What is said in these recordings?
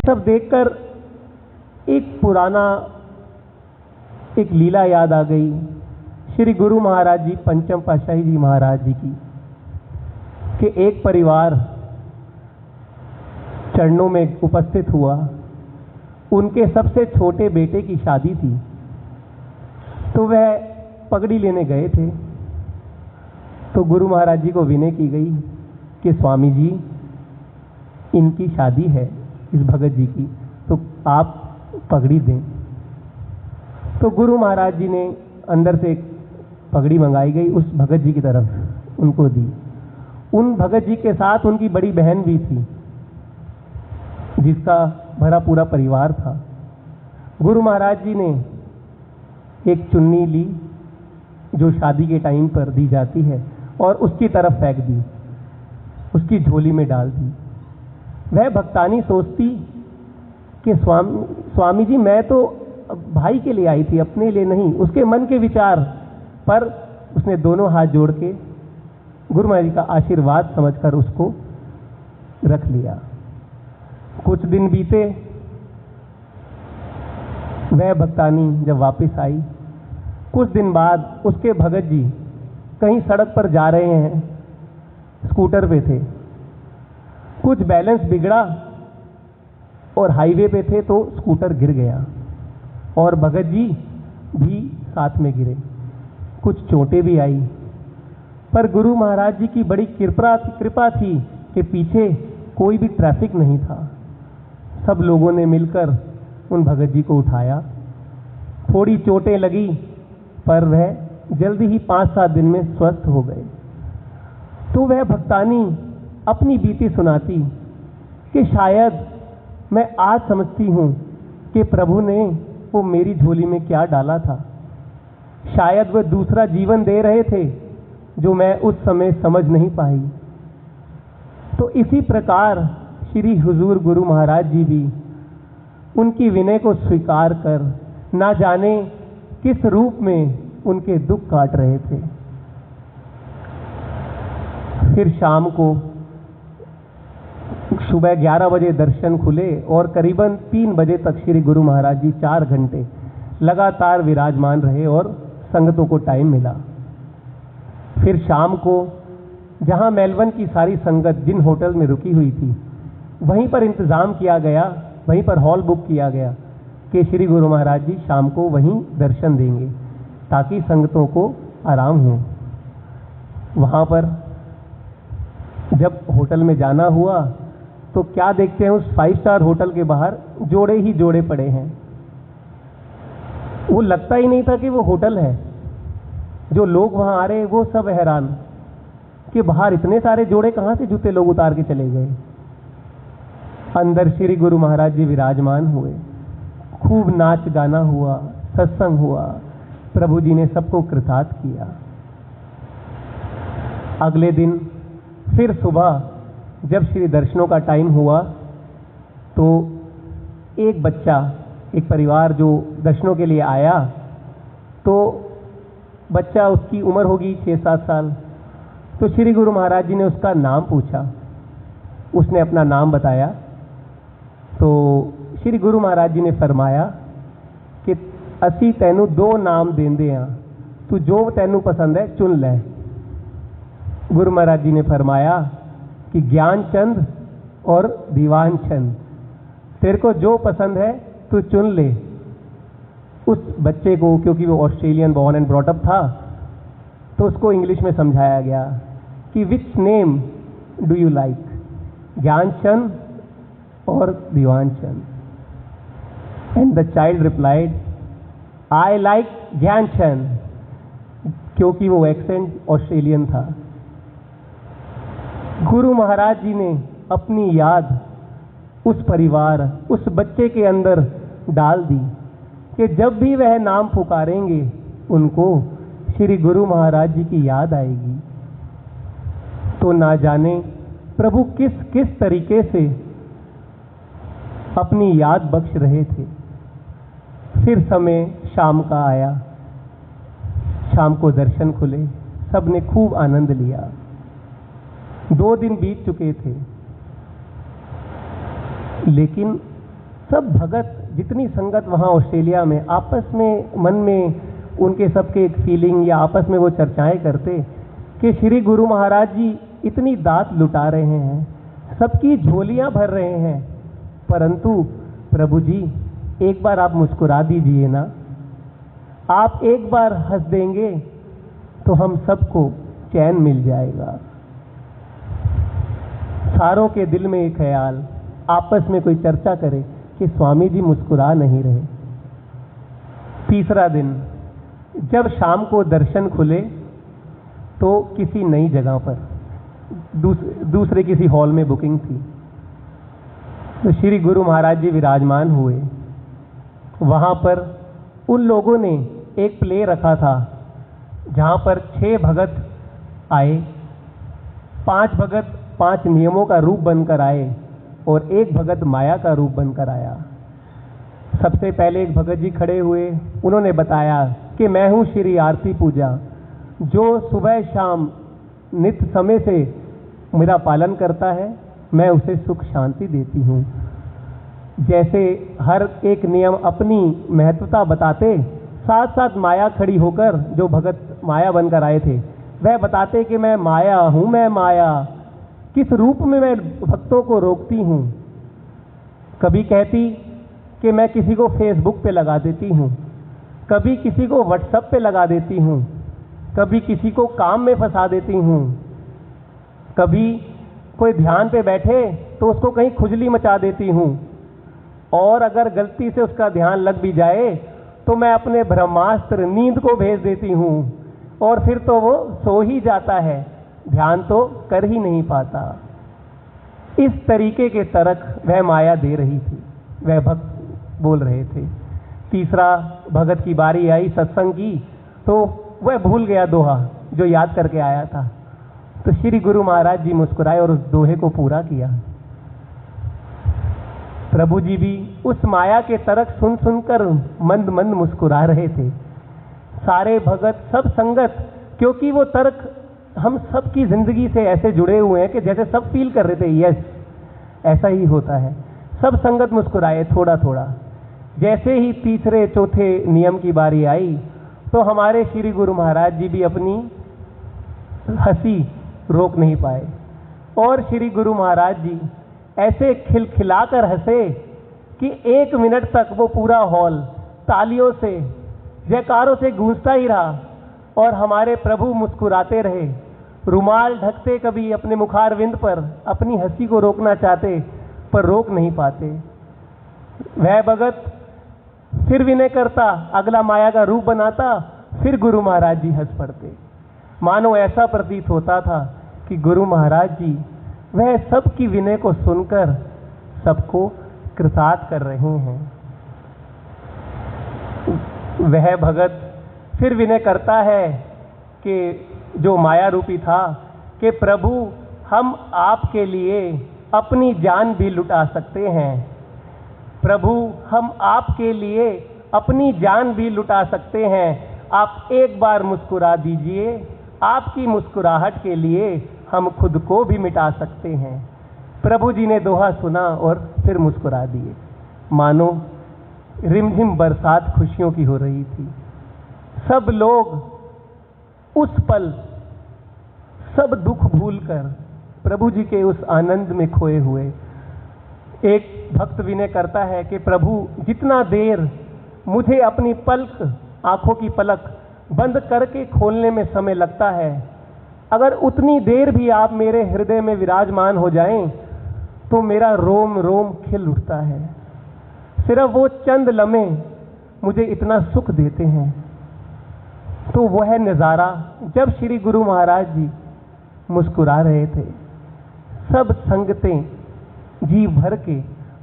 सब देखकर एक लीला याद आ गई श्री गुरु महाराज जी, पंचम पातशाही जी महाराज जी की, कि एक परिवार चरणों में उपस्थित हुआ। उनके सबसे छोटे बेटे की शादी थी, तो वह पगड़ी लेने गए थे। तो गुरु महाराज जी को विनय की गई कि स्वामी जी, इनकी शादी है, इस भगत जी की, तो आप पगड़ी दें। तो गुरु महाराज जी ने अंदर से एक पगड़ी मंगाई गई, उस भगत जी की तरफ उनको दी। उन भगत जी के साथ उनकी बड़ी बहन भी थी, जिसका भरा पूरा परिवार था। गुरु महाराज जी ने एक चुन्नी ली जो शादी के टाइम पर दी जाती है, और उसकी तरफ फेंक दी, उसकी झोली में डाल दी। वह भक्तानी सोचती कि स्वामी जी, मैं तो भाई के लिए आई थी, अपने लिए नहीं। उसके मन के विचार पर उसने दोनों हाथ जोड़ के गुरु महाराज जी का आशीर्वाद समझकर उसको रख लिया। कुछ दिन बीते, वह भक्तानी जब वापस आई, कुछ दिन बाद उसके भगत जी कहीं सड़क पर जा रहे हैं, स्कूटर पे थे, कुछ बैलेंस बिगड़ा और हाईवे पे थे, तो स्कूटर गिर गया और भगत जी भी साथ में गिरे। कुछ चोटें भी आई, पर गुरु महाराज जी की बड़ी कृपा थी कि पीछे कोई भी ट्रैफिक नहीं था। सब लोगों ने मिलकर उन भगत जी को उठाया। थोड़ी चोटें लगी, पर वह जल्दी ही 5-7 दिन में स्वस्थ हो गए। तो वह भक्तानी अपनी बीती सुनाती कि शायद मैं आज समझती हूँ कि प्रभु ने वो मेरी झोली में क्या डाला था। शायद वह दूसरा जीवन दे रहे थे जो मैं उस समय समझ नहीं पाई। तो इसी प्रकार श्री हुजूर गुरु महाराज जी भी उनकी विनय को स्वीकार कर ना जाने किस रूप में उनके दुख काट रहे थे। फिर शाम को सुबह 11 बजे दर्शन खुले और करीबन 3 बजे तक श्री गुरु महाराज जी 4 घंटे लगातार विराजमान रहे और संगतों को टाइम मिला। फिर शाम को जहां मेलबर्न की सारी संगत जिन होटल में रुकी हुई थी, वहीं पर इंतजाम किया गया, वहीं पर हॉल बुक किया गया कि श्री गुरु महाराज जी शाम को वहीं दर्शन देंगे ताकि संगतों को आराम हो। वहां पर जब होटल में जाना हुआ तो क्या देखते हैं, उस 5 स्टार होटल के बाहर जोड़े ही जोड़े पड़े हैं। वो लगता ही नहीं था कि वो होटल है। जो लोग वहां आ रहे हैं वो सब हैरान कि बाहर इतने सारे जोड़े कहां से जूते लोग उतार के चले गए। अंदर श्री गुरु महाराज जी विराजमान हुए, खूब नाच गाना हुआ, सत्संग हुआ, प्रभु जी ने सबको कृतार्थ किया। अगले दिन फिर सुबह जब श्री दर्शनों का टाइम हुआ तो एक बच्चा, एक परिवार जो दर्शनों के लिए आया, तो बच्चा, उसकी उम्र होगी 6-7 साल। तो श्री गुरु महाराज जी ने उसका नाम पूछा, उसने अपना नाम बताया। तो श्री गुरु महाराज जी ने फरमाया कि असी तैनू 2 नाम देंदे हां, तू जो तैनू पसंद है चुन ले। गुरु महाराज जी ने फरमाया कि ज्ञानचंद और दीवान चंद, तेरे को जो पसंद है तू चुन ले। उस बच्चे को, क्योंकि वो Australian born and brought up था, तो उसको इंग्लिश में समझाया गया कि which name do you like, Gyanchand और Diwan Chand. And the child replied, I like Gyanchand, क्योंकि वो एक्सेंट ऑस्ट्रेलियन था। गुरु महाराज जी ने अपनी याद उस परिवार, उस बच्चे के अंदर डाल दी कि जब भी वह नाम पुकारेंगे उनको श्री गुरु महाराज जी की याद आएगी। तो ना जाने प्रभु किस किस तरीके से अपनी याद बख्श रहे थे। फिर समय शाम का आया, शाम को दर्शन खुले, सबने खूब आनंद लिया। 2 दिन बीत चुके थे, लेकिन सब भगत जितनी संगत वहाँ ऑस्ट्रेलिया में आपस में मन में उनके सबके एक फीलिंग या आपस में वो चर्चाएं करते कि श्री गुरु महाराज जी इतनी दात लुटा रहे हैं, सबकी झोलियां भर रहे हैं, परंतु प्रभु जी एक बार आप मुस्कुरा दीजिए ना, आप एक बार हंस देंगे तो हम सबको चैन मिल जाएगा। सारों के दिल में एक ख्याल, आपस में कोई चर्चा करे कि स्वामी जी मुस्कुरा नहीं रहे। तीसरा दिन जब शाम को दर्शन खुले तो किसी नई जगह पर दूसरे किसी हॉल में बुकिंग थी, तो श्री गुरु महाराज जी विराजमान हुए। वहाँ पर उन लोगों ने एक प्ले रखा था जहाँ पर 6 भगत आए, 5 भगत 5 नियमों का रूप बनकर आए और 1 भगत माया का रूप बनकर आया। सबसे पहले एक भगत जी खड़े हुए, उन्होंने बताया कि मैं हूँ श्री आरती पूजा, जो सुबह शाम नित्य समय से मेरा पालन करता है, मैं उसे सुख शांति देती हूँ। जैसे हर एक नियम अपनी महत्वता बताते, साथ साथ माया खड़ी होकर, जो भगत माया बनकर आए थे वह बताते कि मैं माया हूँ, मैं माया किस रूप में मैं भक्तों को रोकती हूँ। कभी कहती कि मैं किसी को फेसबुक पे लगा देती हूँ, कभी किसी को व्हाट्सएप पे लगा देती हूँ, कभी किसी को काम में फंसा देती हूँ, कभी कोई ध्यान पे बैठे तो उसको कहीं खुजली मचा देती हूँ, और अगर गलती से उसका ध्यान लग भी जाए तो मैं अपने ब्रह्मास्त्र नींद को भेज देती हूँ और फिर तो वो सो ही जाता है, ध्यान तो कर ही नहीं पाता। इस तरीके के तर्क वह माया दे रही थी, वह भक्त बोल रहे थे। तीसरा भगत की बारी आई सत्संग की, तो वह भूल गया दोहा जो याद करके आया था, तो श्री गुरु महाराज जी मुस्कुराए और उस दोहे को पूरा किया। प्रभु जी भी उस माया के तर्क सुन सुनकर मंद मंद मुस्कुरा रहे थे। सारे भगत सब संगत, क्योंकि वो तर्क हम सब की जिंदगी से ऐसे जुड़े हुए हैं कि जैसे सब फील कर रहे थे, यस ऐसा ही होता है। सब संगत मुस्कुराए थोड़ा थोड़ा। जैसे ही तीसरे चौथे नियम की बारी आई तो हमारे श्री गुरु महाराज जी भी अपनी हंसी रोक नहीं पाए और श्री गुरु महाराज जी ऐसे खिलखिलाकर हंसे कि 1 मिनट तक वो पूरा हॉल तालियों से जयकारों से गूंजता ही रहा और हमारे प्रभु मुस्कुराते रहे। रुमाल ढकते कभी अपने मुखारविंद पर, अपनी हंसी को रोकना चाहते पर रोक नहीं पाते। वह भगत फिर विनय करता, अगला माया का रूप बनाता, फिर गुरु महाराज जी हंस पड़ते। मानो ऐसा प्रतीत होता था कि गुरु महाराज जी वह सबकी विनय को सुनकर सबको कृतार्थ कर रहे हैं। वह भगत फिर विनय करता है कि जो माया रूपी था कि प्रभु हम आपके लिए अपनी जान भी लुटा सकते हैं, प्रभु हम आपके लिए अपनी जान भी लुटा सकते हैं, आप एक बार मुस्कुरा दीजिए, आपकी मुस्कुराहट के लिए हम खुद को भी मिटा सकते हैं। प्रभु जी ने दोहा सुना और फिर मुस्कुरा दिए, मानो रिमझिम बरसात खुशियों की हो रही थी। सब लोग उस पल सब दुख भूलकर प्रभु जी के उस आनंद में खोए हुए। एक भक्त विनय करता है कि प्रभु जितना देर मुझे अपनी पलक, आंखों की पलक बंद करके खोलने में समय लगता है, अगर उतनी देर भी आप मेरे हृदय में विराजमान हो जाएं तो मेरा रोम रोम खिल उठता है। सिर्फ वो चंद लम्हे मुझे इतना सुख देते हैं। तो वह नज़ारा जब श्री गुरु महाराज जी मुस्कुरा रहे थे, सब संगतें जी भर के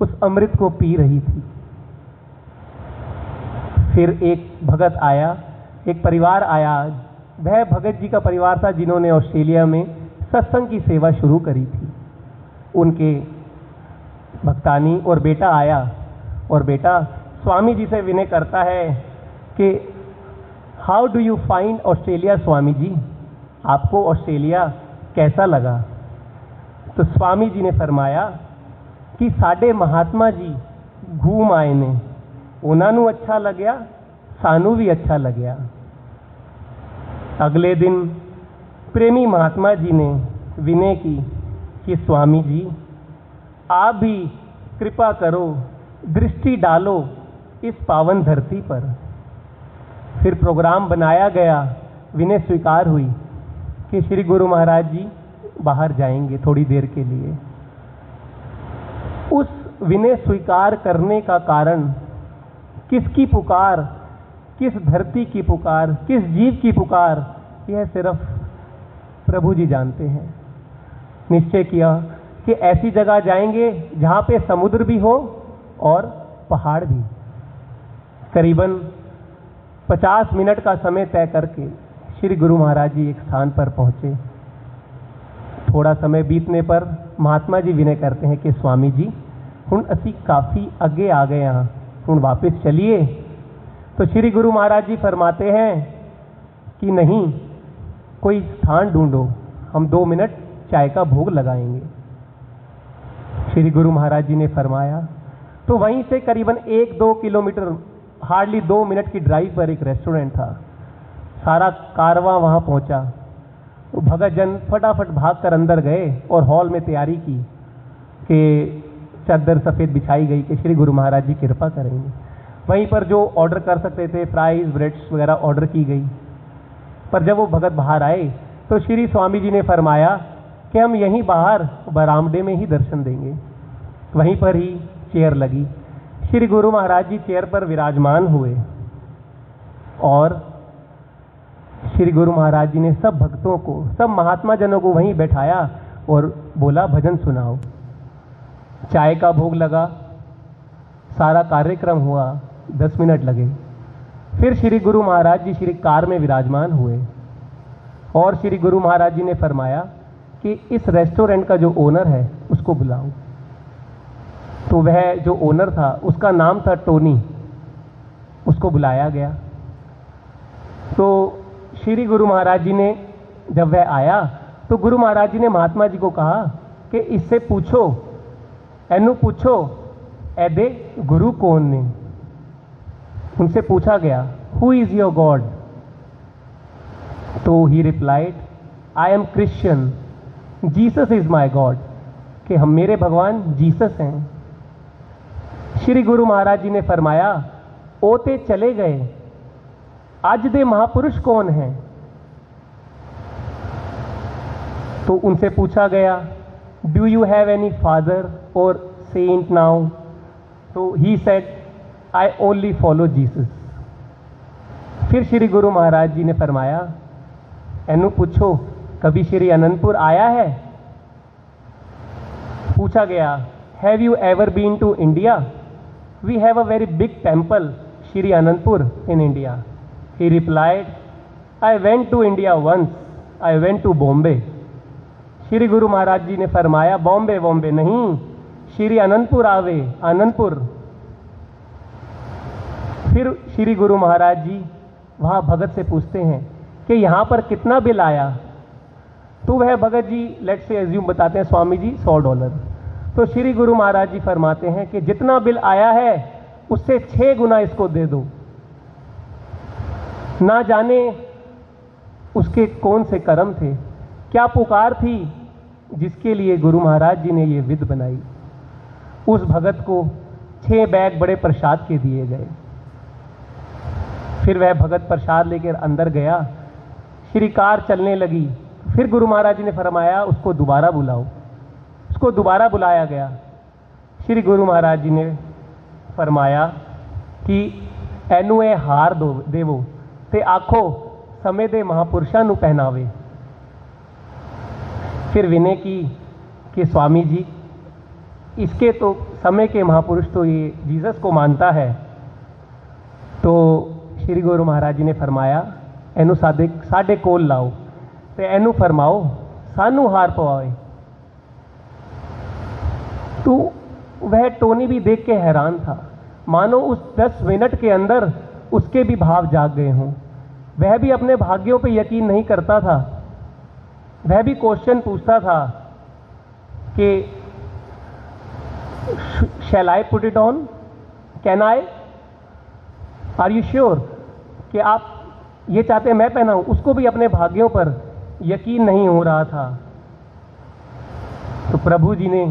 उस अमृत को पी रही थी। फिर एक भगत आया, एक परिवार आया। वह भगत जी का परिवार था जिन्होंने ऑस्ट्रेलिया में सत्संग की सेवा शुरू करी थी। उनके भक्तानी और बेटा आया और बेटा स्वामी जी से विनय करता है कि how do you find Australia Swami ji, आपको ऑस्ट्रेलिया कैसा लगा? तो स्वामी जी ने फरमाया कि साडे महात्मा जी घूम आए ने, ਉਹਨਾਂ ਨੂੰ अच्छा लग्या, सानू भी अच्छा लग्या। अगले दिन प्रेमी महात्मा जी ने विनय की कि स्वामी जी आप भी कृपा करो, दृष्टि डालो इस पावन धरती पर। फिर प्रोग्राम बनाया गया, विनय स्वीकार हुई कि श्री गुरु महाराज जी बाहर जाएंगे थोड़ी देर के लिए। उस विनय स्वीकार करने का कारण, किसकी पुकार, किस धरती की पुकार, किस जीव की पुकार, यह सिर्फ प्रभु जी जानते हैं। निश्चय किया कि ऐसी जगह जाएंगे जहाँ पे समुद्र भी हो और पहाड़ भी। करीबन 50 मिनट का समय तय करके श्री गुरु महाराज जी एक स्थान पर पहुँचे। थोड़ा समय बीतने पर महात्मा जी विनय करते हैं कि स्वामी जी हुण असी काफ़ी आगे आ गए हाँ, हुण वापस चलिए। तो श्री गुरु महाराज जी फरमाते हैं कि नहीं, कोई स्थान ढूंढो, हम 2 मिनट चाय का भोग लगाएंगे। श्री गुरु महाराज जी ने फरमाया। तो वहीं से करीबन 1-2 किलोमीटर, हार्डली 2 मिनट की ड्राइव पर एक रेस्टोरेंट था। सारा कारवां वहाँ पहुँचा। तो भगत जन फटाफट भागकर अंदर गए और हॉल में तैयारी की कि चादर सफ़ेद बिछाई गई कि श्री गुरु महाराज जी कृपा करेंगे। वहीं पर जो ऑर्डर कर सकते थे, फ्राइज़, ब्रेड्स वगैरह ऑर्डर की गई। पर जब वो भगत बाहर आए तो श्री स्वामी जी ने फरमाया कि हम यहीं बाहर बरामदे में ही दर्शन देंगे। वहीं पर ही चेयर लगी। श्री गुरु महाराज जी चेयर पर विराजमान हुए और श्री गुरु महाराज जी ने सब भक्तों को, सब महात्मा जनों को वहीं बैठाया और बोला भजन सुनाओ। चाय का भोग लगा, सारा कार्यक्रम हुआ, 10 मिनट लगे। फिर श्री गुरु महाराज जी श्री कार में विराजमान हुए और श्री गुरु महाराज जी ने फरमाया कि इस रेस्टोरेंट का जो ओनर है उसको बुलाओ। तो वह जो ओनर था उसका नाम था टोनी, उसको बुलाया गया। तो श्री गुरु महाराज जी ने जब वह आया तो गुरु महाराज जी ने महात्मा जी को कहा कि इससे पूछो, एनू पूछो एदे गुरु कौन ने। उनसे पूछा गया हु इज योर गॉड। तो he replied I am Christian, Jesus is my God, कि हम, मेरे भगवान जीसस हैं। श्री गुरु महाराज जी ने फरमाया ओते चले गए, आज दे महापुरुष कौन हैं। तो उनसे पूछा गया do you have any father और सेंट नाउ। तो he said I only follow Jesus. फिर श्री गुरु महाराज जी ने फरमाया एनू पूछो कभी श्री अनंतपुर आया है। पूछा गया have you ever been to India, we have a very big temple Shri Anantpur in India. He replied, I went to India once, I went to Bombay. Shri Guru Maharaj जी ने फरमाया बॉम्बे नहीं, श्री अनंतपुर आवे, अनंतपुर। फिर श्री गुरु महाराज जी वहाँ भगत से पूछते हैं कि यहाँ पर कितना बिल आया। तो वह Bhagat ji let's say assume बताते हैं स्वामी जी $100। तो श्री गुरु महाराज जी फरमाते हैं कि जितना बिल आया है उससे 6 गुना इसको दे दो। ना जाने उसके कौन से कर्म थे, क्या पुकार थी जिसके लिए गुरु महाराज जी ने ये विध बनाई। उस भगत को 6 बैग बड़े प्रसाद के दिए गए। फिर वह भगत प्रसाद लेकर अंदर गया, श्री कार चलने लगी। फिर गुरु महाराज जी ने फरमाया उसको दोबारा बुलाओ। उसको दोबारा बुलाया गया। श्री गुरु महाराज जी ने फरमाया कि एनू ए हार दो देवो ते आखो समय दे महापुरुषां नू पहनावे। फिर विनय की कि स्वामी जी इसके तो समय के महापुरुष तो ये जीसस को मानता है। तो श्री गुरु महाराज जी ने फरमाया एनू साढ़े कोल लाओ ते एनू फरमाओ सानू हार पवावे। तो वह टोनी भी देख के हैरान था, मानो उस 10 मिनट के अंदर उसके भी भाव जाग गए हों। वह भी अपने भाग्यों पे यकीन नहीं करता था। वह भी क्वेश्चन पूछता था कि shall I put it on, can I, are you sure कि आप ये चाहते हैं मैं पहनाऊं? उसको भी अपने भाग्यों पर यकीन नहीं हो रहा था। तो प्रभु जी ने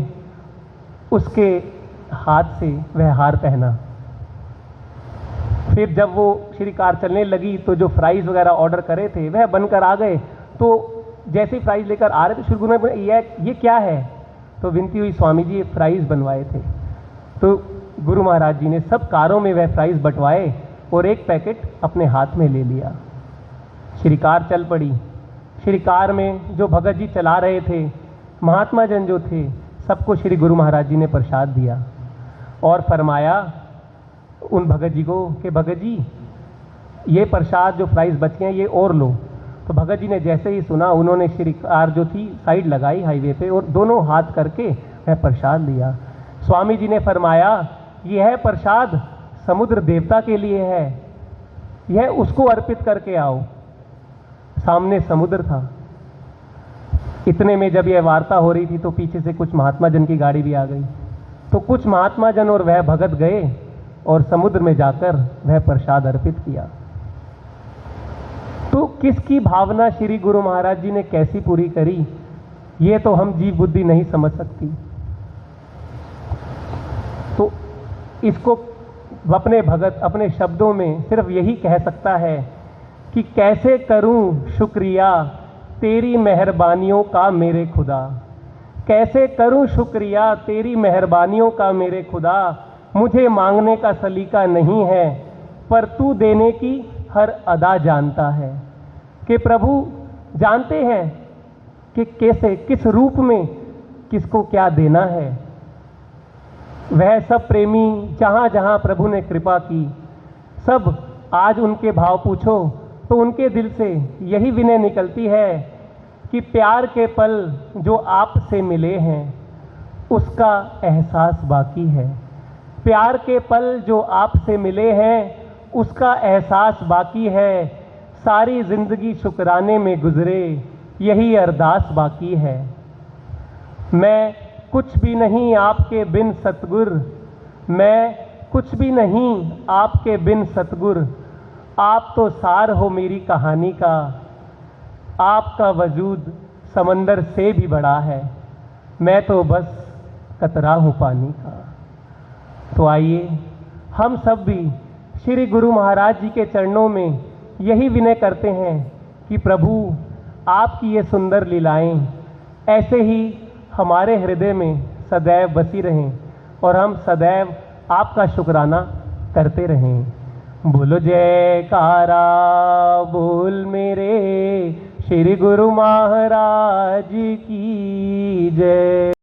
उसके हाथ से वह हार पहना। फिर जब वो श्री कार चलने लगी तो जो फ्राइज वगैरह ऑर्डर करे थे वह बनकर आ गए। तो जैसे ही फ्राइज लेकर आ रहे थे, श्री गुरु ने बोला ये क्या है? तो विनती हुई, स्वामी जी ये फ्राइज बनवाए थे। तो गुरु महाराज जी ने सब कारों में वह फ्राइज बंटवाए और एक पैकेट अपने हाथ में ले लिया। श्री कार चल पड़ी। श्री कार में जो भगत जी चला रहे थे, महात्मा जन जो थे, सबको श्री गुरु महाराज जी ने प्रसाद दिया और फरमाया उन भगत जी को कि भगत जी ये प्रसाद जो फ्राइज बचे हैं ये और लो। तो भगत जी ने जैसे ही सुना, उन्होंने श्री कार जो थी साइड लगाई हाईवे पे और दोनों हाथ करके वह प्रसाद लिया। स्वामी जी ने फरमाया यह प्रसाद समुद्र देवता के लिए है, यह उसको अर्पित करके आओ। सामने समुद्र था। इतने में जब यह वार्ता हो रही थी तो पीछे से कुछ महात्मा जन की गाड़ी भी आ गई। तो कुछ महात्मा जन और वह भगत गए और समुद्र में जाकर वह प्रसाद अर्पित किया। तो किसकी भावना श्री गुरु महाराज जी ने कैसी पूरी करी, ये तो हम जीव बुद्धि नहीं समझ सकती। तो इसको अपने भगत अपने शब्दों में सिर्फ यही कह सकता है कि कैसे करूं शुक्रिया तेरी मेहरबानियों का मेरे खुदा, कैसे करूं शुक्रिया तेरी मेहरबानियों का मेरे खुदा। मुझे मांगने का सलीका नहीं है पर तू देने की हर अदा जानता है। कि प्रभु जानते हैं कि कैसे किस रूप में किसको क्या देना है। वह सब प्रेमी जहां जहां प्रभु ने कृपा की, सब आज उनके भाव पूछो तो उनके दिल से यही विनय निकलती है कि प्यार के पल जो आपसे मिले हैं उसका एहसास बाकी है। प्यार के पल जो आपसे मिले हैं उसका एहसास बाकी है। सारी जिंदगी शुक्राने में गुजरे यही अरदास बाकी है। मैं कुछ भी नहीं आपके बिन सतगुर, मैं कुछ भी नहीं आपके बिन सतगुर। आप तो सार हो मेरी कहानी का, आपका वजूद समंदर से भी बड़ा है। मैं तो बस कतरा हूँ पानी का। तो आइए हम सब भी श्री गुरु महाराज जी के चरणों में यही विनय करते हैं कि प्रभु आपकी ये सुंदर लीलाएं ऐसे ही हमारे हृदय में सदैव बसी रहें और हम सदैव आपका शुक्राना करते रहें। बोलो जयकारा बोल मेरे श्री गुरु महाराज की जय।